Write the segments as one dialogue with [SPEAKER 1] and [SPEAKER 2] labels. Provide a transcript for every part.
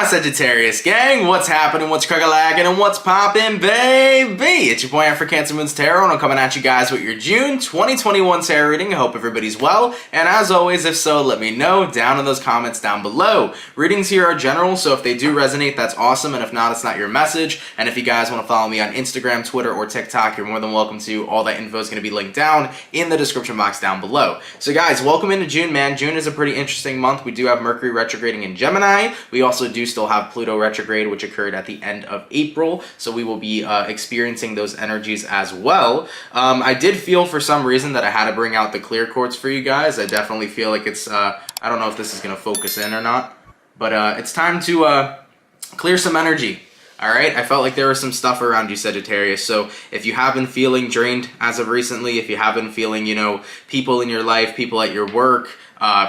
[SPEAKER 1] my Sagittarius gang, what's happening, what's crack-a-lackin', and what's poppin', baby? It's your boy for CancerMoonsTarot, and I'm coming at you guys with your June 2021 tarot reading. I hope everybody's well, and as always, if so, let me know down in those comments down below. Readings here are general, so if they do resonate, that's awesome, and if not, it's not your message. And if you guys want to follow me on Instagram, Twitter, or TikTok, you're more than welcome to. All that info is going to be linked down in the description box down below. So guys, welcome into June, man. June is a pretty interesting month. We do have Mercury retrograding in Gemini. We also do still have Pluto retrograde, which occurred at the end of April, so we will be experiencing those energies as well. I did feel for some reason that I had to bring out the clear quartz for you guys. I definitely feel like it's, I don't know if this is going to focus in or not, but it's time to clear some energy. Alright, I felt like there was some stuff around you, Sagittarius, so if you have been feeling drained as of recently, if you have been feeling, you know, people in your life, people at your work,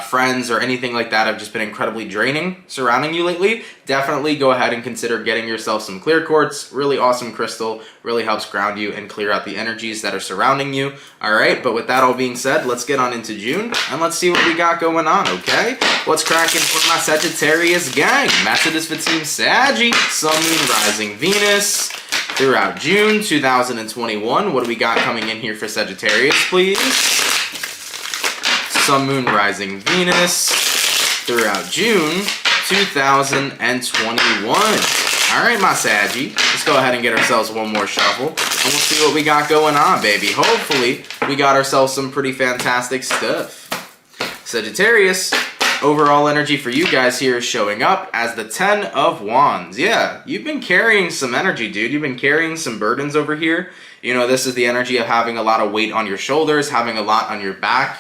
[SPEAKER 1] friends or anything like that have just been incredibly draining surrounding you lately, definitely go ahead and consider getting yourself some clear quartz. Really awesome crystal, really helps ground you and clear out the energies that are surrounding you. Alright, but with that all being said, let's get on into June and let's see what we got going on, okay? What's cracking for my Sagittarius gang? Messages for Team Saggy, Sun, Moon, Rising, Venus throughout June 2021. What do we got coming in here for Sagittarius, please? Sun, Moon, Rising, Venus throughout June 2021. Alright, my Saggy. Let's go ahead and get ourselves one more shuffle, and we'll see what we got going on, baby. Hopefully, we got ourselves some pretty fantastic stuff. Sagittarius, overall energy for you guys here is showing up as the 10 of Wands. Yeah, you've been carrying some energy, dude. You've been carrying some burdens over here. You know, this is the energy of having a lot of weight on your shoulders, having a lot on your back.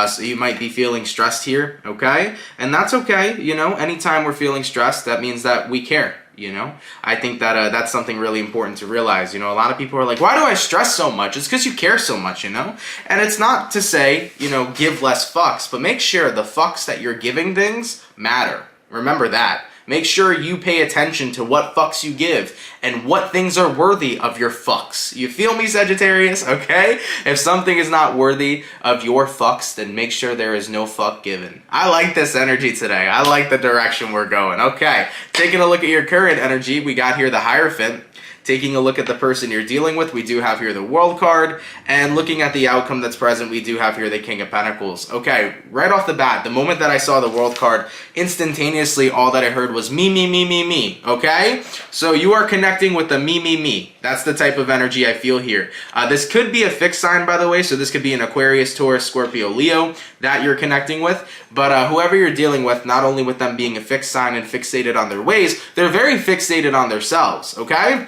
[SPEAKER 1] So you might be feeling stressed here, okay? And that's okay, you know, anytime we're feeling stressed, that means that we care, you know? I think that that's something really important to realize, you know? A lot of people are like, why do I stress so much? It's because you care so much, you know? And it's not to say, you know, give less fucks, but make sure the fucks that you're giving things matter. Remember that. Make sure you pay attention to what fucks you give and what things are worthy of your fucks. You feel me, Sagittarius? Okay? If something is not worthy of your fucks, then make sure there is no fuck given. I like this energy today. I like the direction we're going. Okay, taking a look at your current energy, we got here the Hierophant. Taking a look at the person you're dealing with, we do have here the World card, and looking at the outcome that's present, we do have here the King of Pentacles. Okay, right off the bat, the moment that I saw the World card, instantaneously all that I heard was me, me, me, me, me, okay? So you are connecting with the me, me, me. That's the type of energy I feel here. This could be a fixed sign, by the way, so this could be an Aquarius, Taurus, Scorpio, Leo that you're connecting with, but whoever you're dealing with, not only with them being a fixed sign and fixated on their ways, they're very fixated on themselves, okay?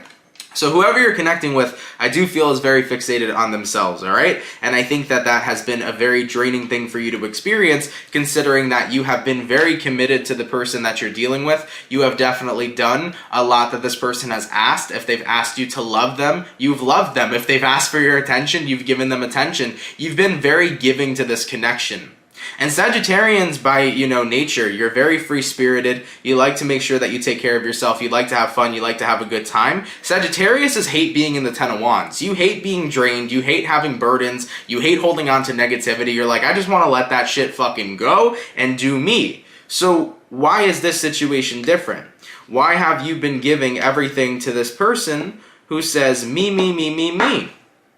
[SPEAKER 1] So whoever you're connecting with, I do feel is very fixated on themselves, all right? And I think that that has been a very draining thing for you to experience, considering that you have been very committed to the person that you're dealing with. You have definitely done a lot that this person has asked. If they've asked you to love them, you've loved them. If they've asked for your attention, you've given them attention. You've been very giving to this connection. And Sagittarians, by, you know, nature, you're very free-spirited. You like to make sure that you take care of yourself. You like to have fun. You like to have a good time. Sagittarius is hate being in the 10 of Wands. You hate being drained. You hate having burdens. You hate holding on to negativity. You're like, I just want to let that shit fucking go and do me. So why is this situation different? Why have you been giving everything to this person who says me, me, me, me, me?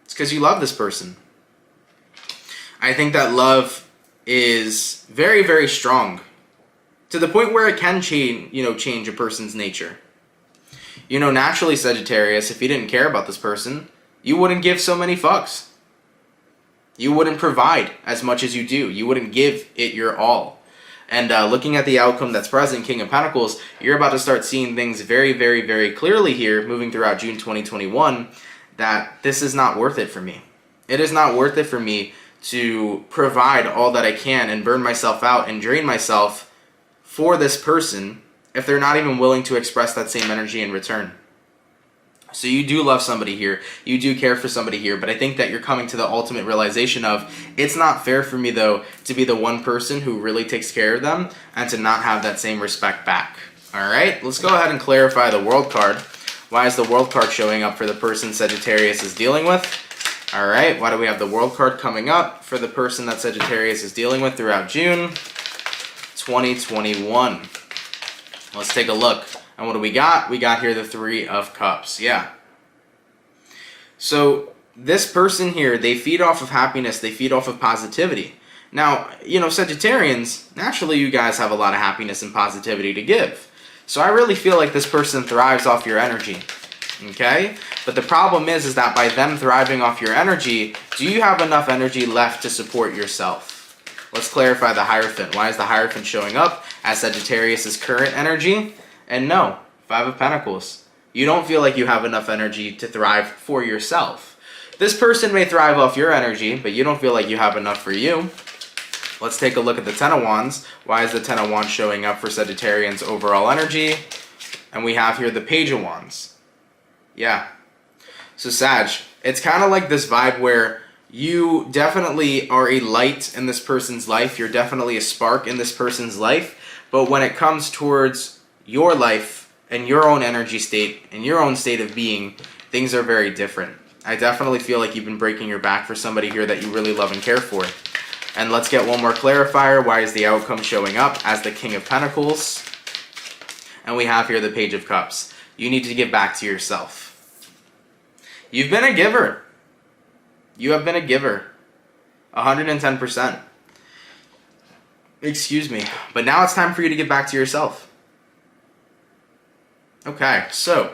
[SPEAKER 1] It's because you love this person. I think that love is very, very strong to the point where it can change a person's nature. You know, naturally, Sagittarius, if you didn't care about this person, you wouldn't give so many fucks. You wouldn't provide as much as you do. You wouldn't give it your all. And looking at the outcome that's present, King of Pentacles, you're about to start seeing things very, very, very clearly here, moving throughout June 2021, that this is not worth it for me. It is not worth it for me to provide all that I can and burn myself out and drain myself for this person if they're not even willing to express that same energy in return. So you do love somebody here, you do care for somebody here, but I think that you're coming to the ultimate realization of, it's not fair for me though to be the one person who really takes care of them and to not have that same respect back. Alright, let's go ahead and clarify the World card. Why is the World card showing up for the person Sagittarius is dealing with? Alright, why do we have the World card coming up for the person that Sagittarius is dealing with throughout June 2021? Let's take a look. And what do we got? We got here the Three of Cups. Yeah. So this person here, they feed off of happiness. They feed off of positivity. Now, you know, Sagittarians, naturally you guys have a lot of happiness and positivity to give. So I really feel like this person thrives off your energy. Okay? But the problem is that by them thriving off your energy, do you have enough energy left to support yourself? Let's clarify the Hierophant. Why is the Hierophant showing up as Sagittarius' current energy? And no, Five of Pentacles. You don't feel like you have enough energy to thrive for yourself. This person may thrive off your energy, but you don't feel like you have enough for you. Let's take a look at the Ten of Wands. Why is the Ten of Wands showing up for Sagittarians' overall energy? And we have here the Page of Wands. Yeah. So Sag, it's kind of like this vibe where you definitely are a light in this person's life. You're definitely a spark in this person's life. But when it comes towards your life and your own energy state and your own state of being, things are very different. I definitely feel like you've been breaking your back for somebody here that you really love and care for. And let's get one more clarifier. Why is the outcome showing up as the King of Pentacles? And we have here the Page of Cups. You need to give back to yourself. You've been a giver. You have been a giver. 110%. Excuse me. But now it's time for you to give back to yourself. Okay, so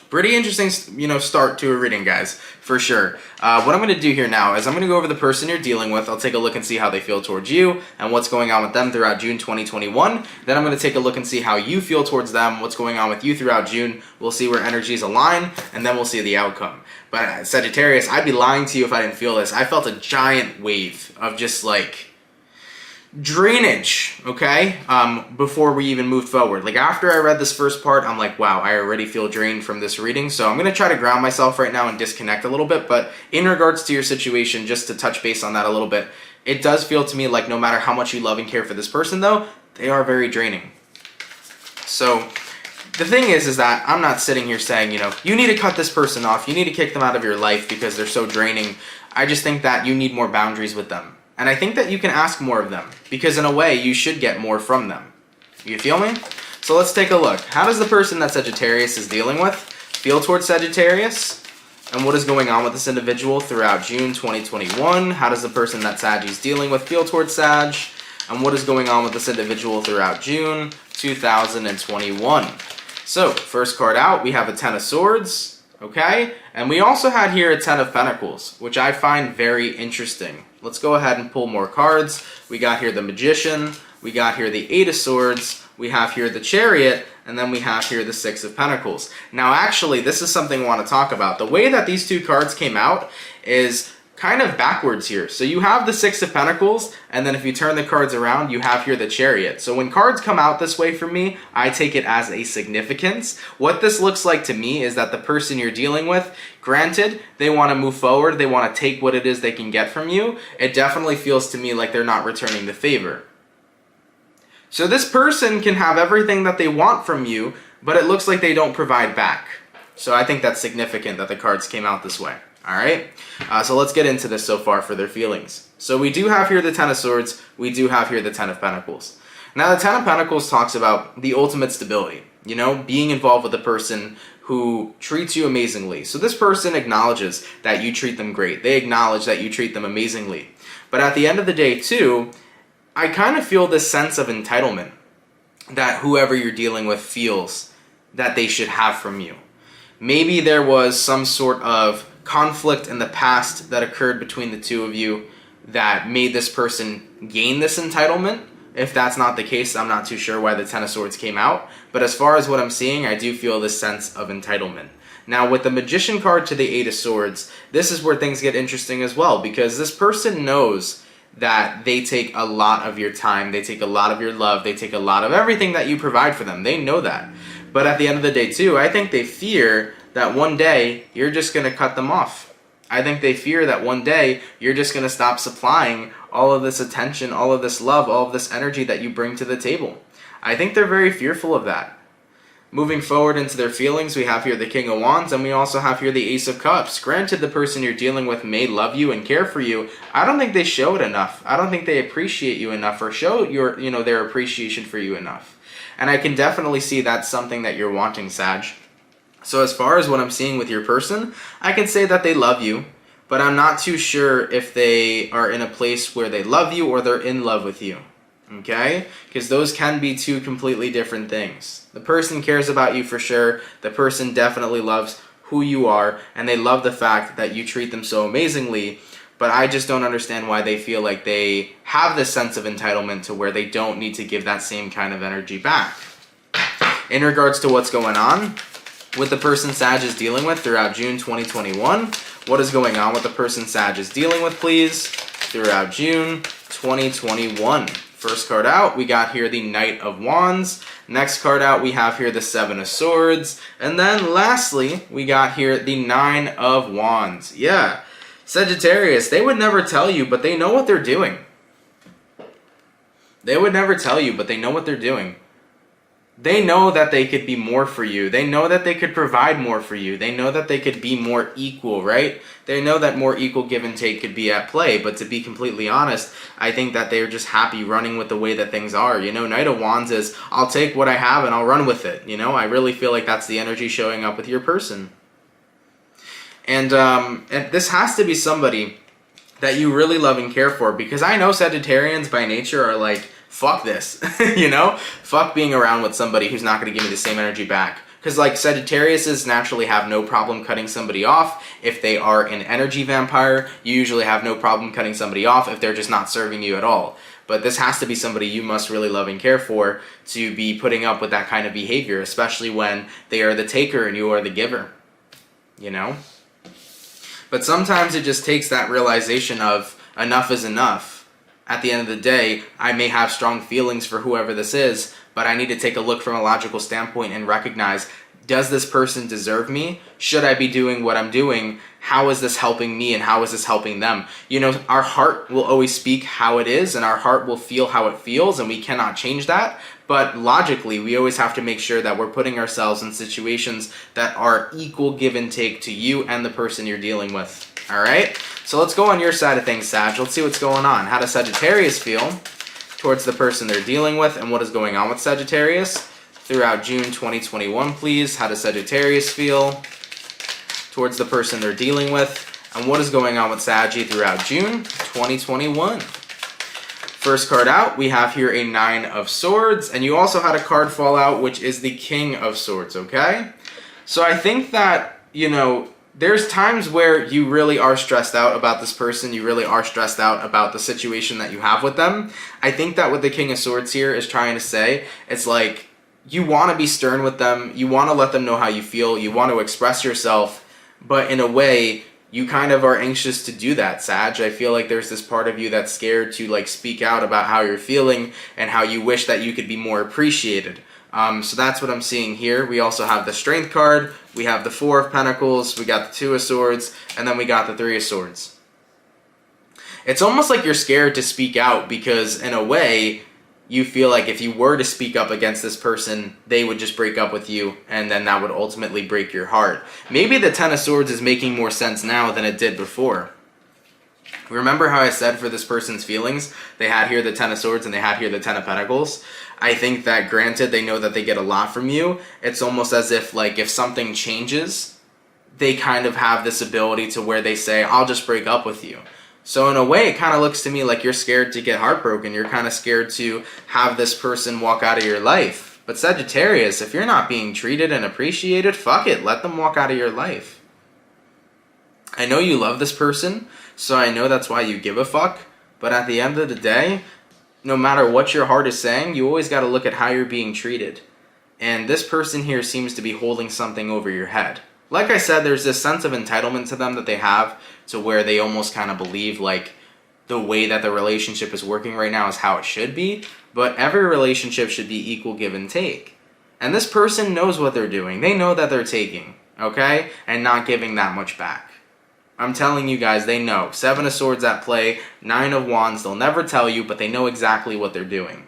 [SPEAKER 1] pretty interesting, start to a reading, guys, for sure. What I'm going to do here now is I'm going to go over the person you're dealing with. I'll take a look and see how they feel towards you and what's going on with them throughout June 2021. Then I'm going to take a look and see how you feel towards them, what's going on with you throughout June. We'll see where energies align, and then we'll see the outcome. But Sagittarius, I'd be lying to you if I didn't feel this. I felt a giant wave of just like drainage, okay, before we even moved forward. Like after I read this first part, I'm like, wow, I already feel drained from this reading. So I'm going to try to ground myself right now and disconnect a little bit. But in regards to your situation, just to touch base on that a little bit, it does feel to me like no matter how much you love and care for this person though, they are very draining. So the thing is that I'm not sitting here saying, you need to cut this person off, you need to kick them out of your life because they're so draining. I just think that you need more boundaries with them. And I think that you can ask more of them, because in a way, you should get more from them. You feel me? So let's take a look. How does the person that Sagittarius is dealing with feel towards Sagittarius? And what is going on with this individual throughout June 2021? How does the person that Sag is dealing with feel towards Sag? And what is going on with this individual throughout June 2021? So, first card out, we have a Ten of Swords. Okay, and we also had here a Ten of Pentacles, which I find very interesting. Let's go ahead and pull more cards. We got here the Magician, we got here the Eight of Swords, we have here the Chariot, and then we have here the Six of Pentacles. Now actually, this is something I want to talk about. The way that these two cards came out is kind of backwards here. So you have the Six of Pentacles, and then if you turn the cards around, you have here the Chariot. So when cards come out this way for me, I take it as a significance. What this looks like to me is that the person you're dealing with, granted, they want to move forward, they want to take what it is they can get from you. It definitely feels to me like they're not returning the favor. So this person can have everything that they want from you, but it looks like they don't provide back. So I think that's significant that the cards came out this way. Alright, so let's get into this so far for their feelings. So we do have here the Ten of Swords, we do have here the Ten of Pentacles. Now the Ten of Pentacles talks about the ultimate stability, being involved with a person who treats you amazingly. So this person acknowledges that you treat them great. They acknowledge that you treat them amazingly. But at the end of the day too, I kind of feel this sense of entitlement that whoever you're dealing with feels that they should have from you. Maybe there was some sort of conflict in the past that occurred between the two of you that made this person gain this entitlement. If that's not the case, I'm not too sure why the Ten of Swords came out. But as far as what I'm seeing, I do feel this sense of entitlement. Now, with the Magician card to the Eight of Swords, this is where things get interesting as well, because this person knows that they take a lot of your time, they take a lot of your love, they take a lot of everything that you provide for them. They know that. But at the end of the day, too, I think they fear that one day you're just going to cut them off. I think they fear that one day you're just going to stop supplying all of this attention, all of this love, all of this energy that you bring to the table. I think they're very fearful of that. Moving forward into their feelings, we have here the King of Wands, and we also have here the Ace of Cups. Granted, the person you're dealing with may love you and care for you. I don't think they show it enough. I don't think they appreciate you enough or show their appreciation for you enough. And I can definitely see that's something that you're wanting, Sag. So as far as what I'm seeing with your person, I can say that they love you, but I'm not too sure if they are in a place where they love you or they're in love with you. Okay? Because those can be two completely different things. The person cares about you for sure. The person definitely loves who you are, and they love the fact that you treat them so amazingly, but I just don't understand why they feel like they have this sense of entitlement to where they don't need to give that same kind of energy back. In regards to what's going on with the person Sag is dealing with throughout June 2021, what is going on with the person Sag is dealing with, please, throughout June 2021? First card out, we got here the Knight of Wands. Next card out, we have here the Seven of Swords. And then lastly, we got here the Nine of Wands. Yeah, Sagittarius, they would never tell you, but they know what they're doing. They would never tell you, but they know what they're doing. They know that they could be more for you. They know that they could provide more for you. They know that they could be more equal, right? They know that more equal give and take could be at play. But to be completely honest, I think that they're just happy running with the way that things are. You know, Knight of Wands is, I'll take what I have and I'll run with it. You know, I really feel like that's the energy showing up with your person. And this has to be somebody that you really love and care for, because I know Sagittarians by nature are like, fuck this, you know? Fuck being around with somebody who's not going to give me the same energy back. Because like Sagittariuses naturally have no problem cutting somebody off if they are an energy vampire. You usually have no problem cutting somebody off if they're just not serving you at all. But this has to be somebody you must really love and care for to be putting up with that kind of behavior, especially when they are the taker and you are the giver, you know? But sometimes it just takes that realization of enough is enough. At the end of the day, I may have strong feelings for whoever this is, but I need to take a look from a logical standpoint and recognize, does this person deserve me? Should I be doing what I'm doing? How is this helping me and how is this helping them? You know, our heart will always speak how it is and our heart will feel how it feels, and we cannot change that. But logically, we always have to make sure that we're putting ourselves in situations that are equal give and take to you and the person you're dealing with. All right? So let's go on your side of things, Sag. Let's see what's going on. How does Sagittarius feel towards the person they're dealing with, and what is going on with Sagittarius throughout June 2021, please? How does Sagittarius feel towards the person they're dealing with, and what is going on with Saggy throughout June 2021? First card out, we have here a Nine of Swords, and you also had a card fall out, which is the King of Swords, okay? So I think that, you know, there's times where you really are stressed out about this person. You really are stressed out about the situation that you have with them. I think that what the King of Swords here is trying to say, it's like you want to be stern with them. You want to let them know how you feel. You want to express yourself. But in a way, you kind of are anxious to do that, Sag. I feel like there's this part of you that's scared to like speak out about how you're feeling and how you wish that you could be more appreciated. So that's what I'm seeing here. We also have the Strength card, we have the Four of Pentacles, we got the Two of Swords, and then we got the Three of Swords. It's almost like you're scared to speak out because in a way, you feel like if you were to speak up against this person, they would just break up with you, and then that would ultimately break your heart. Maybe the Ten of Swords is making more sense now than it did before. Remember how I said for this person's feelings, they had here the Ten of Swords and they had here the Ten of Pentacles? I think that granted they know that they get a lot from you, it's almost as if like if something changes, they kind of have this ability to where they say, I'll just break up with you. So in a way, it kind of looks to me like you're scared to get heartbroken. You're kind of scared to have this person walk out of your life. But Sagittarius, if you're not being treated and appreciated, fuck it, let them walk out of your life. I know you love this person, so I know that's why you give a fuck, but at the end of the day, no matter what your heart is saying, you always got to look at how you're being treated. And this person here seems to be holding something over your head. Like I said, there's this sense of entitlement to them that they have to where they almost kind of believe like the way that the relationship is working right now is how it should be, but every relationship should be equal give and take. And this person knows what they're doing. They know that they're taking, okay? And not giving that much back. I'm telling you guys, they know. Seven of Swords at play, Nine of Wands, they'll never tell you, but they know exactly what they're doing.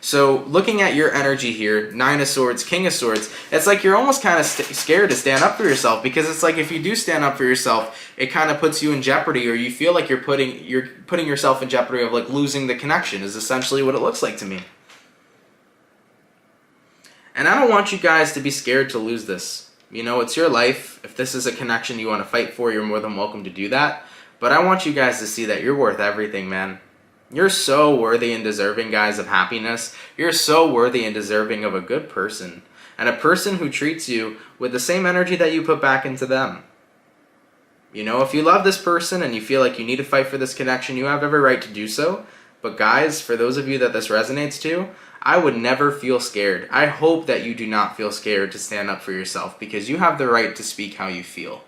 [SPEAKER 1] So looking at your energy here, Nine of Swords, King of Swords, it's like you're almost kind of scared to stand up for yourself, because it's like if you do stand up for yourself, it kind of puts you in jeopardy, or you feel like you're putting yourself in jeopardy of like losing the connection, is essentially what it looks like to me. And I don't want you guys to be scared to lose this. You know, it's your life. If this is a connection you want to fight for, you're more than welcome to do that. But I want you guys to see that you're worth everything, man. You're so worthy and deserving, guys, of happiness. You're so worthy and deserving of a good person. And a person who treats you with the same energy that you put back into them. You know, if you love this person and you feel like you need to fight for this connection, you have every right to do so. But guys, for those of you that this resonates to, I would never feel scared. I hope that you do not feel scared to stand up for yourself, because you have the right to speak how you feel.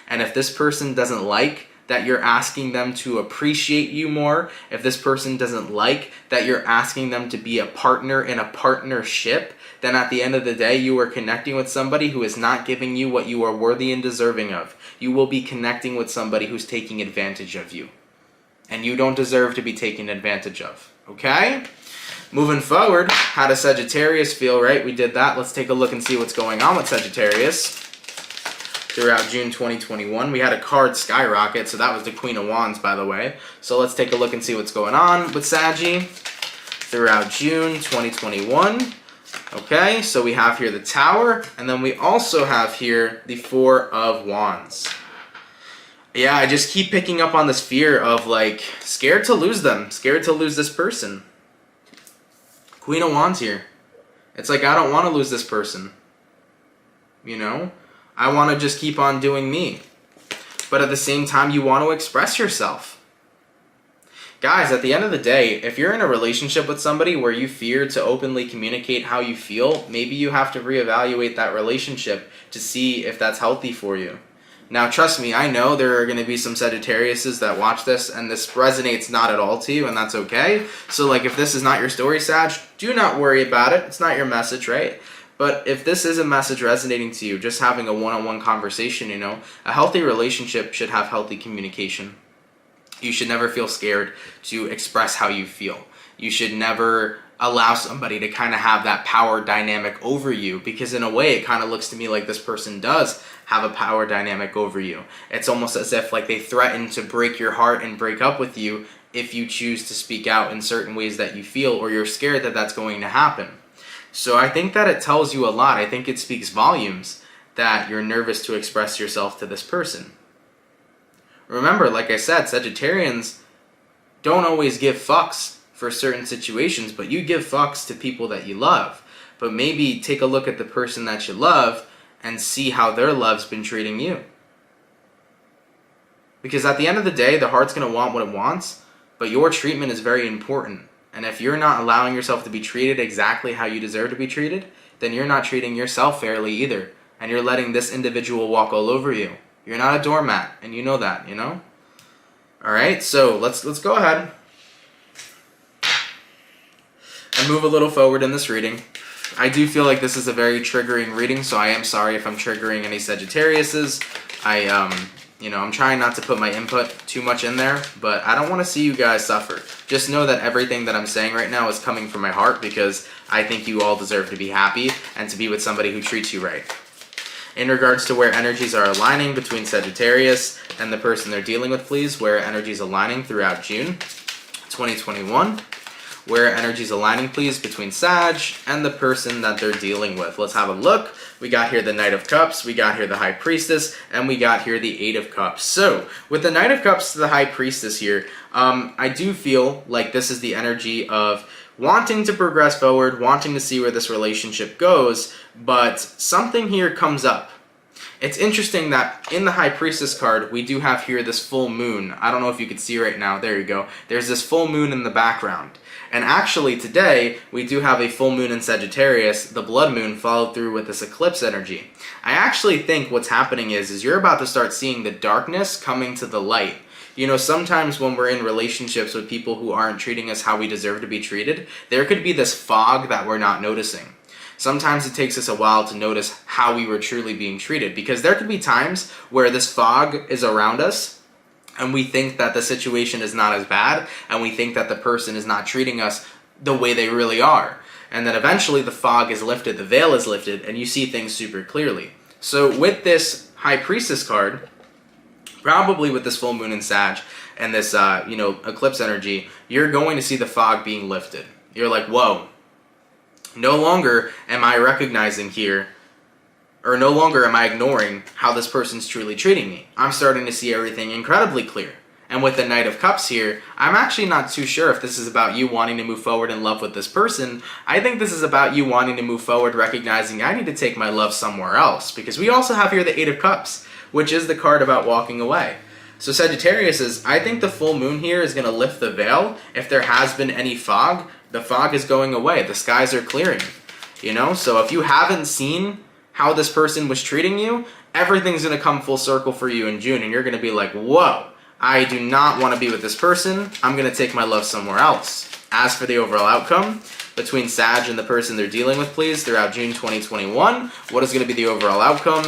[SPEAKER 1] And if this person doesn't like that you're asking them to appreciate you more, if this person doesn't like that you're asking them to be a partner in a partnership, then at the end of the day, you are connecting with somebody who is not giving you what you are worthy and deserving of. You will be connecting with somebody who's taking advantage of you. And you don't deserve to be taken advantage of. Okay? Moving forward, how does Sagittarius feel, right? We did that. Let's take a look and see what's going on with Sagittarius. Throughout June 2021, we had a card skyrocket, so that was the Queen of Wands, by the way. So let's take a look and see what's going on with Saggy throughout June 2021. Okay, so we have here the Tower, and then we also have here the Four of Wands. Yeah, I just keep picking up on this fear of, like, scared to lose them, scared to lose this person. Queen of Wands here. It's like, I don't want to lose this person. You know? I want to just keep on doing me. But at the same time, you want to express yourself. Guys, at the end of the day, if you're in a relationship with somebody where you fear to openly communicate how you feel, maybe you have to reevaluate that relationship to see if that's healthy for you. Now, trust me, I know there are going to be some Sagittariuses that watch this, and this resonates not at all to you, and that's okay. So, like, if this is not your story, Sag, do not worry about it. It's not your message, right? But if this is a message resonating to you, just having a one-on-one conversation, you know, a healthy relationship should have healthy communication. You should never feel scared to express how you feel. You should never allow somebody to kind of have that power dynamic over you, because in a way it kind of looks to me like this person does have a power dynamic over you. It's almost as if like they threaten to break your heart and break up with you if you choose to speak out in certain ways that you feel, or you're scared that that's going to happen. So I think that it tells you a lot. I think it speaks volumes that you're nervous to express yourself to this person. Remember, like I said, Sagittarians don't always give fucks for certain situations, but you give fucks to people that you love. But maybe take a look at the person that you love and see how their love's been treating you. Because at the end of the day, the heart's going to want what it wants, but your treatment is very important. And if you're not allowing yourself to be treated exactly how you deserve to be treated, then you're not treating yourself fairly either. And you're letting this individual walk all over you. You're not a doormat, and you know that, you know? Alright, so let's go ahead and move a little forward in this reading. I do feel like this is a very triggering reading, so I am sorry if I'm triggering any Sagittariuses. I'm trying not to put my input too much in there, but I don't want to see you guys suffer. Just know that everything that I'm saying right now is coming from my heart, because I think you all deserve to be happy and to be with somebody who treats you right. In regards to where energies are aligning between Sagittarius and the person they're dealing with, please, where energies aligning throughout June 2021. Where energies aligning, please, between Sag and the person that they're dealing with. Let's have a look. We got here the Knight of Cups, we got here the High Priestess, and we got here the Eight of Cups. So, with the Knight of Cups to the High Priestess here, I do feel like this is the energy of wanting to progress forward, wanting to see where this relationship goes, but something here comes up. It's interesting that in the High Priestess card, we do have here this full moon. I don't know if you can see right now. There you go. There's this full moon in the background. And actually today, we do have a full moon in Sagittarius, the blood moon, followed through with this eclipse energy. I actually think what's happening is you're about to start seeing the darkness coming to the light. You know, sometimes when we're in relationships with people who aren't treating us how we deserve to be treated, there could be this fog that we're not noticing. Sometimes it takes us a while to notice how we were truly being treated, because there could be times where this fog is around us and we think that the situation is not as bad, and we think that the person is not treating us the way they really are. And then eventually the fog is lifted, the veil is lifted, and you see things super clearly. So with this High Priestess card, probably with this full moon in Sag and this eclipse energy, you're going to see the fog being lifted. You're like, whoa, no longer am I recognizing here, or no longer am I ignoring how this person's truly treating me. I'm starting to see everything incredibly clear. And with the Knight of Cups here, I'm actually not too sure if this is about you wanting to move forward in love with this person. I think this is about you wanting to move forward, recognizing I need to take my love somewhere else. Because we also have here the Eight of Cups, which is the card about walking away. So Sagittarius, I think the full moon here is going to lift the veil. If there has been any fog, the fog is going away. The skies are clearing. You know, so if you haven't seen how this person was treating you, everything's going to come full circle for you in June. And you're going to be like, whoa, I do not want to be with this person. I'm going to take my love somewhere else. As for the overall outcome between Sag and the person they're dealing with, please, throughout June 2021, what is going to be the overall outcome?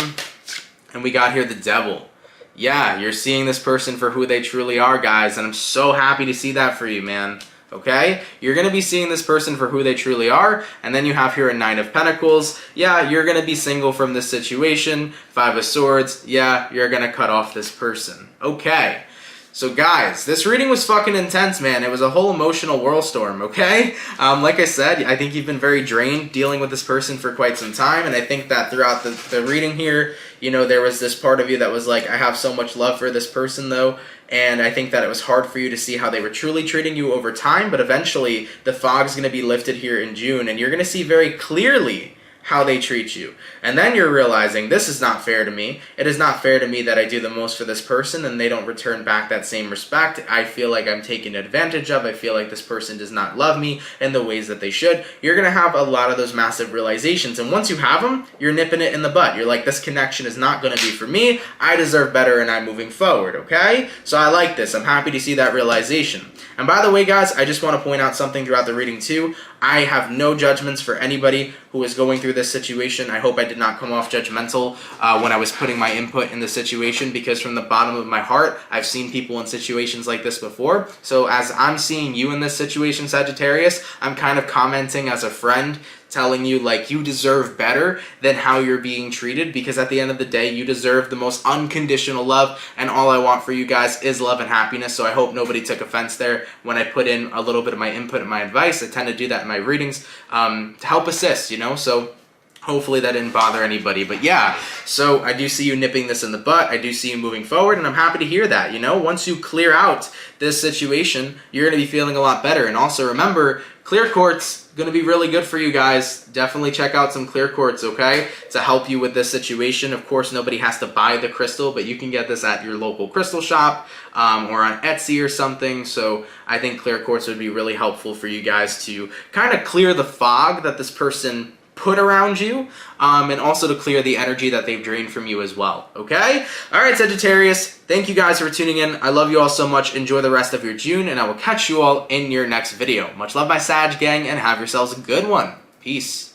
[SPEAKER 1] And we got here the Devil. Yeah, you're seeing this person for who they truly are, guys, and I'm so happy to see that for you, man. Okay? You're going to be seeing this person for who they truly are, and then you have here a Nine of Pentacles. Yeah, you're going to be single from this situation. Five of Swords. Yeah, you're going to cut off this person. Okay. So guys, this reading was fucking intense, man. It was a whole emotional whirlstorm, okay? Like I said, I think you've been very drained dealing with this person for quite some time, and I think that throughout the reading here, you know, there was this part of you that was like, I have so much love for this person, though, and I think that it was hard for you to see how they were truly treating you over time, but eventually the fog's going to be lifted here in June, and you're going to see very clearly how they treat you. And then you're realizing, this is not fair to me. It is not fair to me that I do the most for this person and they don't return back that same respect. I feel like I'm taken advantage of. I feel like this person does not love me in the ways that they should. You're going to have a lot of those massive realizations. And once you have them, you're nipping it in the bud. You're like, this connection is not going to be for me. I deserve better and I'm moving forward, okay? So I like this. I'm happy to see that realization. And by the way, guys, I just want to point out something throughout the reading too. I have no judgments for anybody who is going through this situation. I hope I did not come off judgmental when I was putting my input in the situation, because from the bottom of my heart, I've seen people in situations like this before. So as I'm seeing you in this situation, Sagittarius, I'm kind of commenting as a friend, telling you like you deserve better than how you're being treated, because at the end of the day, you deserve the most unconditional love, and all I want for you guys is love and happiness. So I hope nobody took offense there when I put in a little bit of my input and my advice. I tend to do that in my readings to help assist, you know, so hopefully that didn't bother anybody. But yeah, so I do see you nipping this in the butt. I do see you moving forward, and I'm happy to hear that. You know, once you clear out this situation, you're going to be feeling a lot better. And also remember, clear quartz going to be really good for you guys. Definitely check out some clear quartz, okay, to help you with this situation. Of course, nobody has to buy the crystal, but you can get this at your local crystal shop or on Etsy or something. So I think clear quartz would be really helpful for you guys to kind of clear the fog that this person put around you, and also to clear the energy that they've drained from you as well, okay? All right, Sagittarius, thank you guys for tuning in. I love you all so much. Enjoy the rest of your June, and I will catch you all in your next video. Much love, my Sag gang, and have yourselves a good one. Peace.